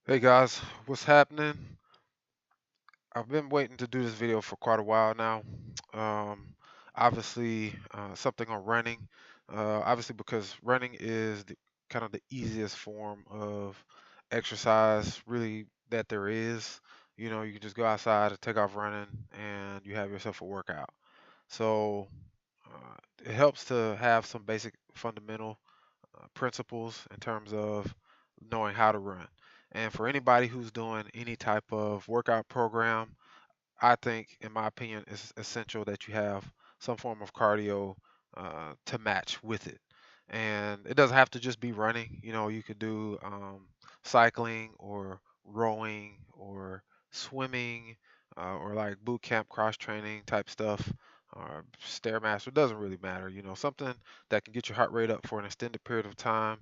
Hey guys, what's happening? I've been waiting to do this video for quite a while now. Um, obviously, something on running. Obviously, because running is kind of the easiest form of exercise, really, that there is. You can just go outside and take off running, and you have yourself a workout. So, it helps to have some basic fundamental principles in terms of knowing how to run. And for anybody who's doing any type of workout program, I think, in my opinion, it's essential that you have some form of cardio to match with it. And it doesn't have to just be running. You could do cycling or rowing or swimming or like boot camp cross training type stuff or stairmaster. It doesn't really matter. Something that can get your heart rate up for an extended period of time.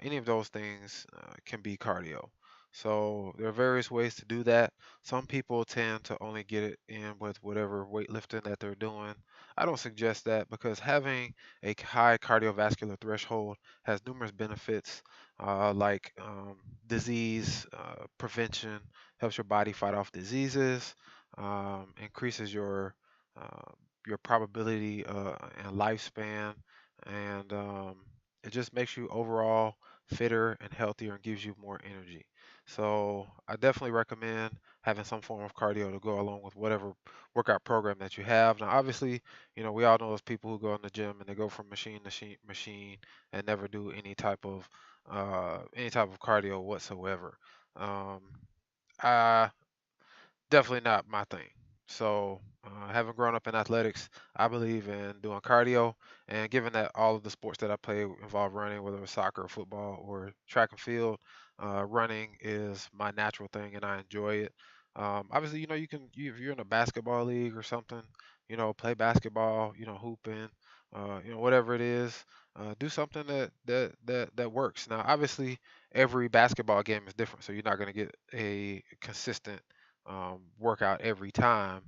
Any of those things can be cardio. So there are various ways to do that. Some people tend to only get it in with whatever weightlifting that they're doing. I don't suggest that because having a high cardiovascular threshold has numerous benefits, like disease prevention, helps your body fight off diseases, increases uh, your probability and lifespan, and it just makes you overall fitter and healthier and gives you more energy. So I definitely recommend having some form of cardio to go along with whatever workout program that you have. Now, obviously, we all know those people who go in the gym and they go from machine to machine and never do any type of cardio whatsoever. Um, I definitely not my thing. So, having grown up in athletics, I believe in doing cardio. And given that all of the sports that I play involve running, whether it's soccer, football, or track and field, running is my natural thing, and I enjoy it. Obviously, if you're in a basketball league or something, play basketball, hooping, whatever it is, do something that works. Now, obviously, every basketball game is different, so you're not going to get a consistent workout every time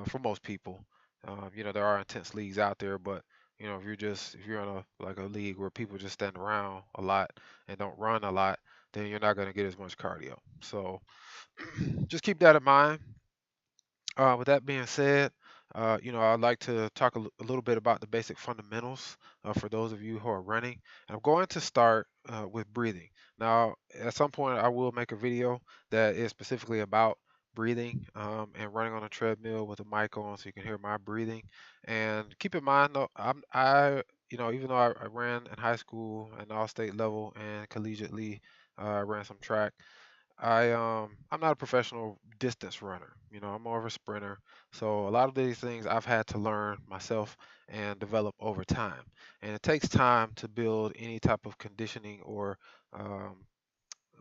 for most people. There are intense leagues out there, but if you're in a league where people just stand around a lot and don't run a lot, then you're not going to get as much cardio. So just keep that in mind. With that being said, I'd like to talk a little bit about the basic fundamentals for those of you who are running. I'm going to start with breathing. Now, at some point, I will make a video that is specifically about breathing and running on a treadmill with a mic on, so you can hear my breathing. And keep in mind, though, even though I ran in high school and all state level and collegiately, I ran some track. I'm not a professional distance runner. I'm more of a sprinter. So a lot of these things I've had to learn myself and develop over time. And it takes time to build any type of conditioning um,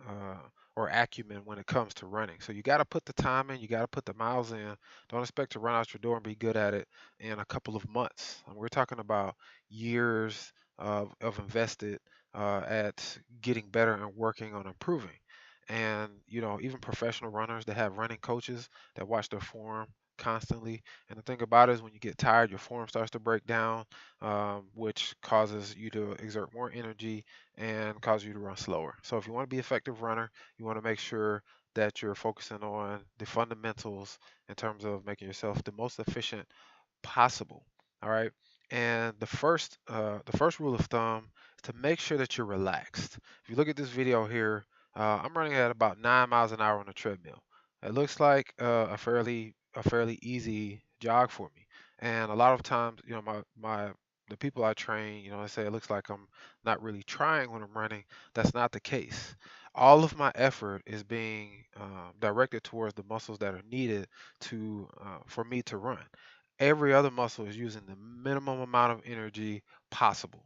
uh, or acumen when it comes to running. So you got to put the time in, you got to put the miles in. Don't expect to run out your door and be good at it in a couple of months. And we're talking about years of invested at getting better and working on improving. And even professional runners that have running coaches that watch their form constantly. And the thing about it is, when you get tired, your form starts to break down, which causes you to exert more energy and cause you to run slower. So if you want to be an effective runner, you want to make sure that you're focusing on the fundamentals in terms of making yourself the most efficient possible. All right. And the first rule of thumb is to make sure that you're relaxed. If you look at this video here, I'm running at about 9 miles an hour on a treadmill. It looks like a fairly easy jog for me. And a lot of times, my the people I train, they say it looks like I'm not really trying when I'm running. That's not the case. All of my effort is being directed towards the muscles that are needed to for me to run. Every other muscle is using the minimum amount of energy possible,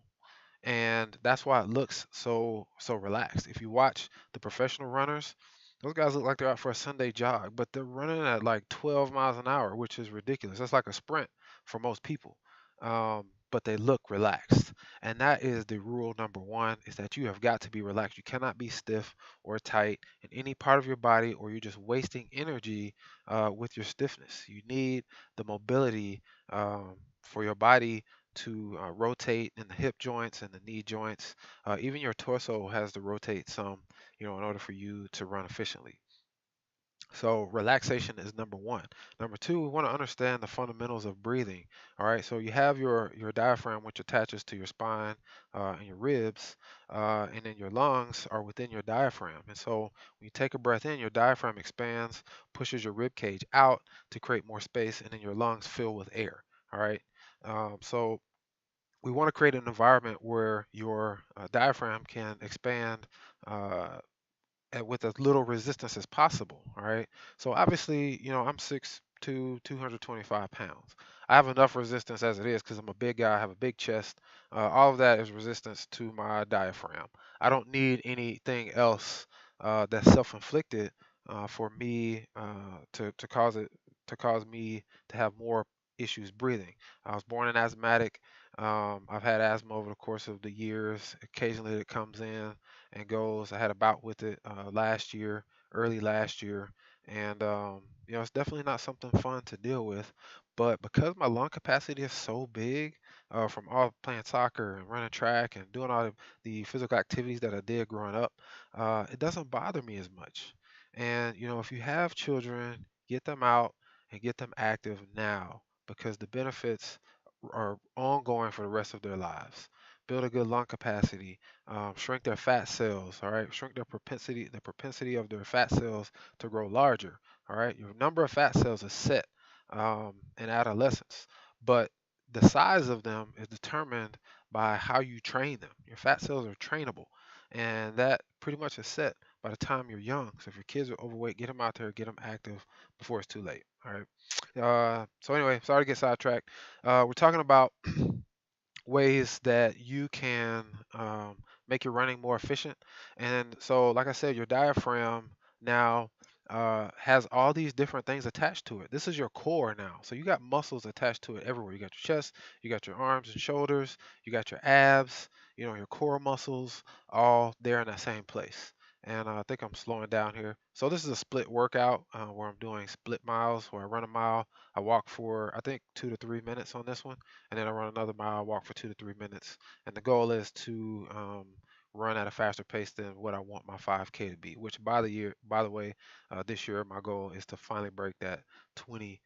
and that's why it looks so relaxed. If you watch the professional runners, those guys look like they're out for a Sunday jog, but they're running at like 12 miles an hour, which is ridiculous. That's like a sprint for most people. But they look relaxed, and that is the rule number one: is that you have got to be relaxed. You cannot be stiff or tight in any part of your body, or you're just wasting energy with your stiffness. You need the mobility for your body to rotate in the hip joints and the knee joints. Even your torso has to rotate some, in order for you to run efficiently. So relaxation is number one. Number two, we want to understand the fundamentals of breathing. All right, so you have your diaphragm, which attaches to your spine and your ribs, and then your lungs are within your diaphragm. And so when you take a breath in, your diaphragm expands, pushes your rib cage out to create more space, and then your lungs fill with air. All right, so we want to create an environment where your diaphragm can expand. With as little resistance as possible. All right. So obviously, I'm 6'2", 225 pounds. I have enough resistance as it is because I'm a big guy. I have a big chest. All of that is resistance to my diaphragm. I don't need anything else that's self-inflicted for me to cause me to have more issues breathing. I was born an asthmatic. I've had asthma over the course of the years. Occasionally it comes in and goes. I had a bout with it last year, early last year, and it's definitely not something fun to deal with. But because my lung capacity is so big, from all playing soccer and running track and doing all of the physical activities that I did growing up, it doesn't bother me as much. And if you have children, get them out and get them active now because the benefits are ongoing for the rest of their lives. Build a good lung capacity, shrink their fat cells, all right? Shrink the propensity of their fat cells to grow larger, all right? Your number of fat cells is set in adolescence, but the size of them is determined by how you train them. Your fat cells are trainable, and that pretty much is set by the time you're young. So if your kids are overweight, get them out there, get them active before it's too late, all right? So anyway, sorry to get sidetracked. We're talking about ways that you can make your running more efficient. And so, like I said, your diaphragm now has all these different things attached to it. This is your core now. So you got muscles attached to it everywhere. You got your chest, you got your arms and shoulders, you got your abs, your core muscles, all there in that same place. And I think I'm slowing down here. So this is a split workout where I'm doing split miles, where I run a mile, I walk for I think 2 to 3 minutes on this one, and then I run another mile, walk for 2 to 3 minutes. And the goal is to run at a faster pace than what I want my 5K to be. Which, by the way, this year my goal is to finally break that 20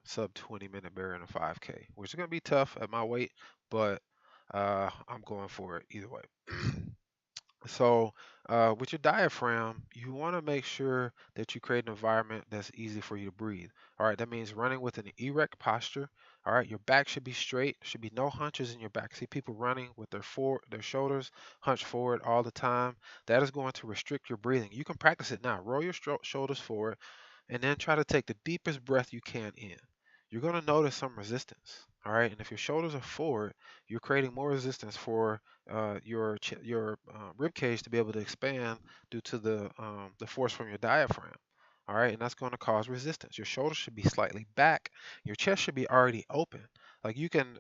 sub 20-minute barrier in a 5K, which is gonna be tough at my weight, but I'm going for it either way. So, with your diaphragm, you want to make sure that you create an environment that's easy for you to breathe. All right, that means running with an erect posture. All right, your back should be straight. Should be no hunches in your back. See people running with their shoulders hunched forward all the time. That is going to restrict your breathing. You can practice it now. Roll your shoulders forward and then try to take the deepest breath you can in. You're going to notice some resistance. All right, and if your shoulders are forward, you're creating more resistance for your rib cage to be able to expand due to the force from your diaphragm. All right, and that's going to cause resistance. Your shoulders should be slightly back. Your chest should be already open. Like you can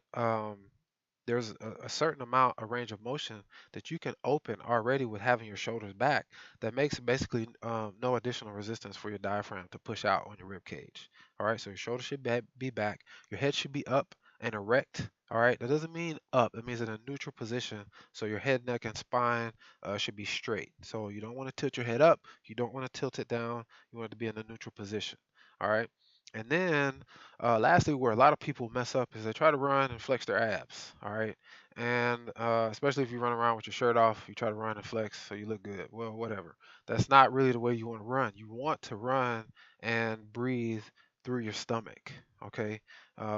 there's a certain amount, a range of motion that you can open already with having your shoulders back that makes basically no additional resistance for your diaphragm to push out on your rib cage. All right, so your shoulders should be back, your head should be up and erect. All right, that doesn't mean up, it means in a neutral position. So your head, neck, and spine should be straight. So you don't want to tilt your head up, you don't want to tilt it down, you want it to be in a neutral position. All right. And then lastly, where a lot of people mess up is they try to run and flex their abs. All right. And especially if you run around with your shirt off, you try to run and flex so you look good. Well, whatever. That's not really the way you want to run. You want to run and breathe through your stomach. Okay.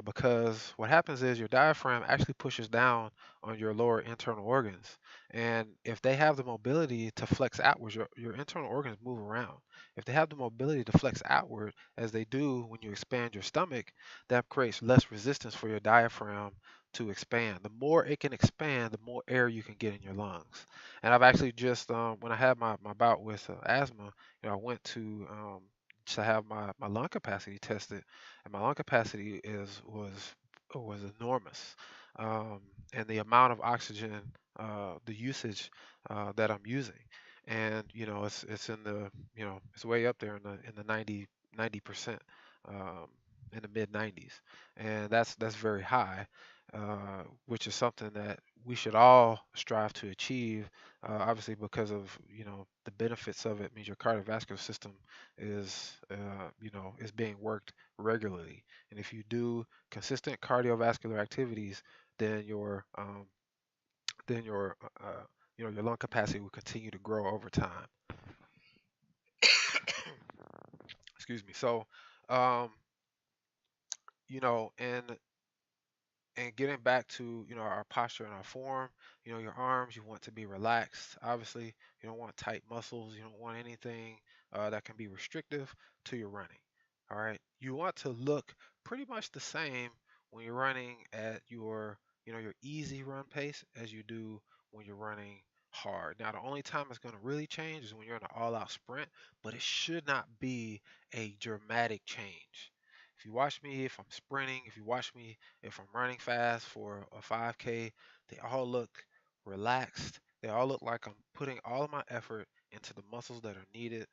Because what happens is your diaphragm actually pushes down on your lower internal organs. And if they have the mobility to flex outwards, your internal organs move around. If they have the mobility to flex outward, as they do when you expand your stomach, that creates less resistance for your diaphragm to expand. The more it can expand, the more air you can get in your lungs. And I've actually just, when I had my bout with asthma, I went to have my lung capacity tested, and my lung capacity was enormous. Um, and the amount of oxygen, the usage that I'm using, and it's in the it's way up there in the 90%, um, in the mid 90s, and that's very high. which is something that we should all strive to achieve. Obviously, because of the benefits of it means your cardiovascular system is being worked regularly, and if you do consistent cardiovascular activities, then your lung capacity will continue to grow over time. Excuse me. So, um, and getting back to our posture and our form, your arms, you want to be relaxed. Obviously, you don't want tight muscles. You don't want anything that can be restrictive to your running. All right, you want to look pretty much the same when you're running at your easy run pace as you do when you're running hard. Now, the only time it's going to really change is when you're in an all-out sprint, but it should not be a dramatic change. If you watch me, if I'm sprinting, if you watch me, if I'm running fast for a 5K, they all look relaxed. They all look like I'm putting all of my effort into the muscles that are needed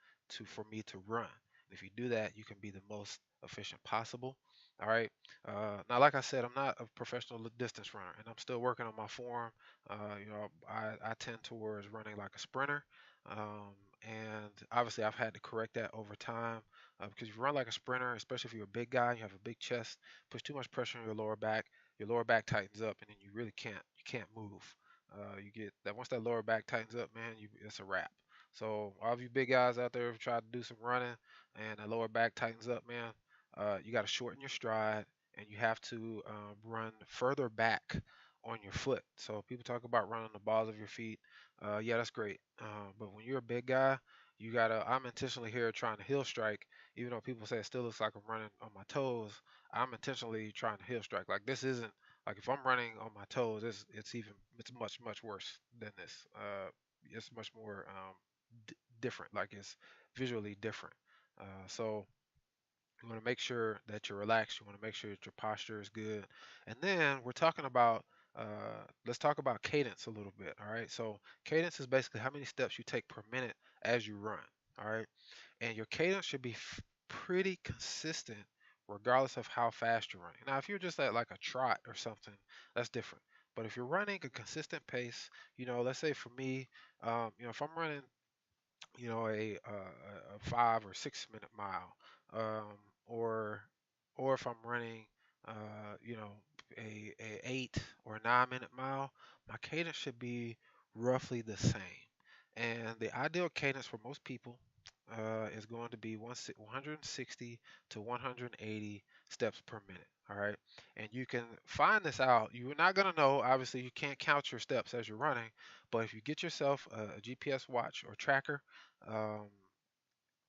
for me to run. If you do that, you can be the most efficient possible. All right. Now, like I said, I'm not a professional distance runner, and I'm still working on my form. I tend towards running like a sprinter, and obviously I've had to correct that over time because if you run like a sprinter, especially if you're a big guy, you have a big chest, puts too much pressure on your lower back tightens up, and then you really can't move. You get that once that lower back tightens up, man, it's a wrap. So all of you big guys out there who try to do some running and the lower back tightens up, man, you got to shorten your stride and you have to run further back on your foot. So people talk about running the balls of your feet. Yeah, that's great. But when you're a big guy, you gotta. I'm intentionally here trying to heel strike, even though people say it still looks like I'm running on my toes. I'm intentionally trying to heel strike. Like this isn't like if I'm running on my toes, it's much worse than this. It's much more different. Like it's visually different. So you want to make sure that you're relaxed. You want to make sure that your posture is good. And then we're talking about, let's talk about cadence a little bit. All right. So cadence is basically how many steps you take per minute as you run. All right. And your cadence should be pretty consistent regardless of how fast you're running. Now, if you're just at like a trot or something, that's different. But if you're running a consistent pace, let's say for me, if I'm running a 5 or 6 minute mile, or if I'm running, you know, a 8 or 9 minute mile, my cadence should be roughly the same. And the ideal cadence for most people is going to be 160 to 180 steps per minute. All right. And you can find this out. You're not going to know. Obviously, you can't count your steps as you're running. But if you get yourself a GPS watch or tracker, um,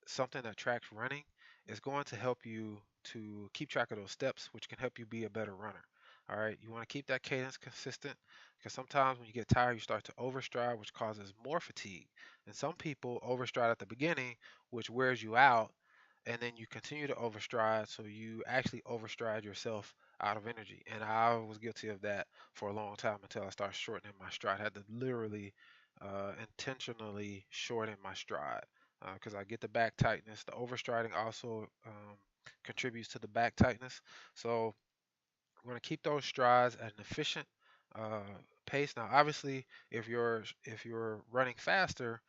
something that tracks running, is going to help you to keep track of those steps, which can help you be a better runner. All right, you want to keep that cadence consistent because sometimes when you get tired, you start to overstride, which causes more fatigue. And some people overstride at the beginning, which wears you out, and then you continue to overstride, so you actually overstride yourself out of energy. And I was guilty of that for a long time until I started shortening my stride. I had to literally intentionally shorten my stride because I get the back tightness. The overstriding also contributes to the back tightness. So we're going to keep those strides at an efficient uh, pace. Now, obviously, if you're running faster,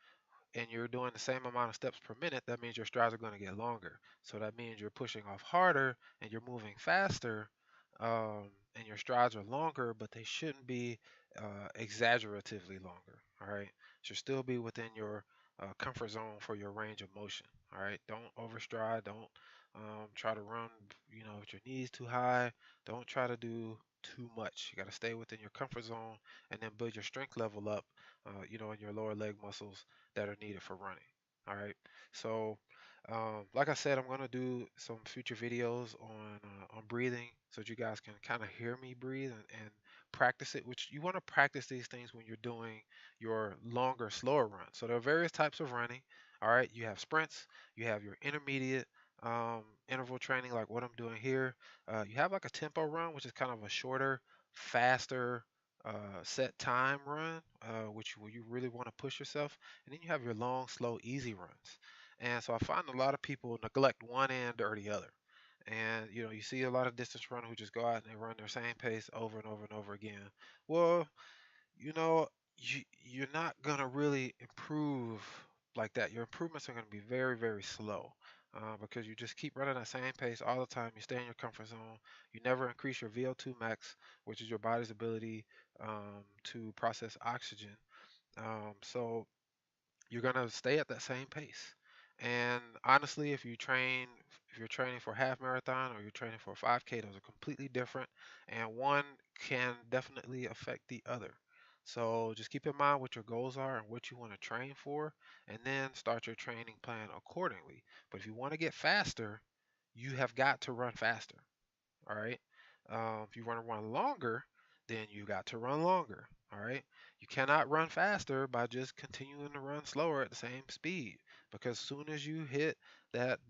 and you're doing the same amount of steps per minute, that means your strides are going to get longer. So that means you're pushing off harder and you're moving faster, and your strides are longer, but they shouldn't be exaggeratively longer. All right, should still be within your comfort zone for your range of motion. All right, don't overstride. Don't try to run, with your knees too high. Don't try to do too much. You got to stay within your comfort zone and then build your strength level up, in your lower leg muscles that are needed for running. All right. So, like I said, I'm gonna do some future videos on breathing so that you guys can kind of hear me breathe and practice it. Which you want to practice these things when you're doing your longer, slower run. So there are various types of running. All right. You have sprints. You have your intermediate. Interval training, like what I'm doing here. You have like a tempo run, which is kind of a shorter, faster, set time run, which where you really want to push yourself, and then you have your long, slow, easy runs. And so I find a lot of people neglect one end or the other. And you see a lot of distance runners who just go out and they run their same pace over and over and over again. Well, you know, you're not gonna really improve like that. Your improvements are gonna be very, very slow, because you just keep running that same pace all the time. You stay in your comfort zone. You never increase your VO2 max, which is your body's ability to process oxygen. So you're gonna stay at that same pace. And honestly, if you're training for a half marathon or you're training for a 5K, those are completely different, and one can definitely affect the other. So just keep in mind what your goals are and what you want to train for, and then start your training plan accordingly. But if you want to get faster, you have got to run faster. All right. If you want to run longer, then you got to run longer. All right. You cannot run faster by just continuing to run slower at the same speed, because soon as you hit that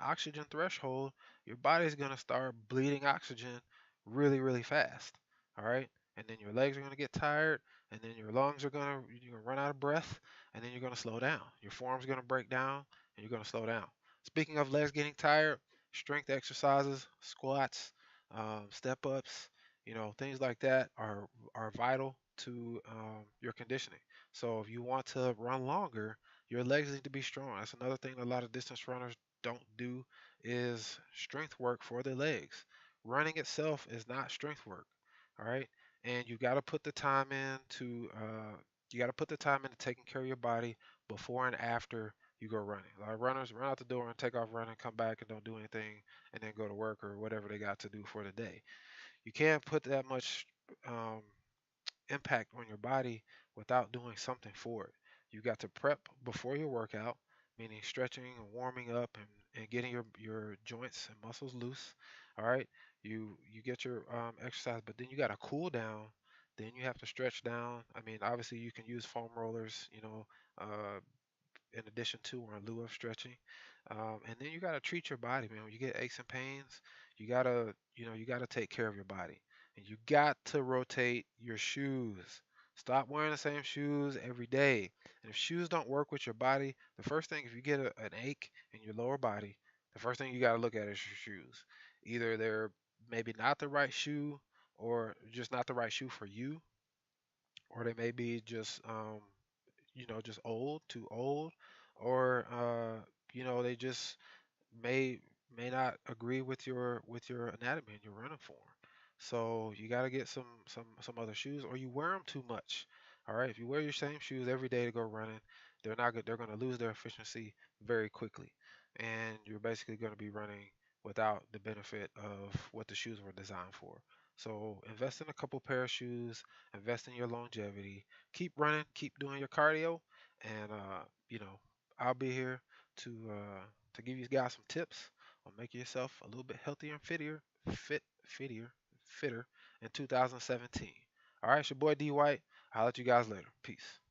oxygen threshold, your body's gonna start bleeding oxygen really, really fast. All right. And then your legs are gonna get tired, and then your lungs are gonna you're gonna run out of breath, and then you're gonna slow down. Your form's gonna break down, and you're gonna slow down. Speaking of legs getting tired, strength exercises, squats, step ups, things like that are vital to your conditioning. So if you want to run longer, your legs need to be strong. That's another thing a lot of distance runners don't do is strength work for their legs. Running itself is not strength work. All right, and you got to put the time into taking care of your body before and after you go running. A lot of runners run out the door and take off running, come back and don't do anything, and then go to work or whatever they got to do for the day. You can't put that much um, impact on your body without doing something for it. You got to prep before your workout, meaning stretching and warming up and getting your joints and muscles loose. All right. You get your exercise, but then you got to cool down. Then you have to stretch down. I mean, obviously you can use foam rollers, uh, in addition to or in lieu of stretching. And then you got to treat your body, man. When you get aches and pains, you got to take care of your body. And you got to rotate your shoes. Stop wearing the same shoes every day. And if shoes don't work with your body, the first thing, if you get an ache in your lower body, the first thing you got to look at is your shoes. Either they're maybe not the right shoe or just not the right shoe for you, or they may be just old, too old, or they just may may not agree with your anatomy and your running form. So you got to get some other shoes, or you wear them too much. All right, if you wear your same shoes every day to go running, they're not good. They're going to lose their efficiency very quickly, and you're basically going to be running without the benefit of what the shoes were designed for. So invest in a couple pair of shoes, invest in your longevity, keep running, keep doing your cardio, and I'll be here to to give you guys some tips on making yourself a little bit healthier and fitter in 2017. All right, it's your boy D White. I'll let you guys later. Peace.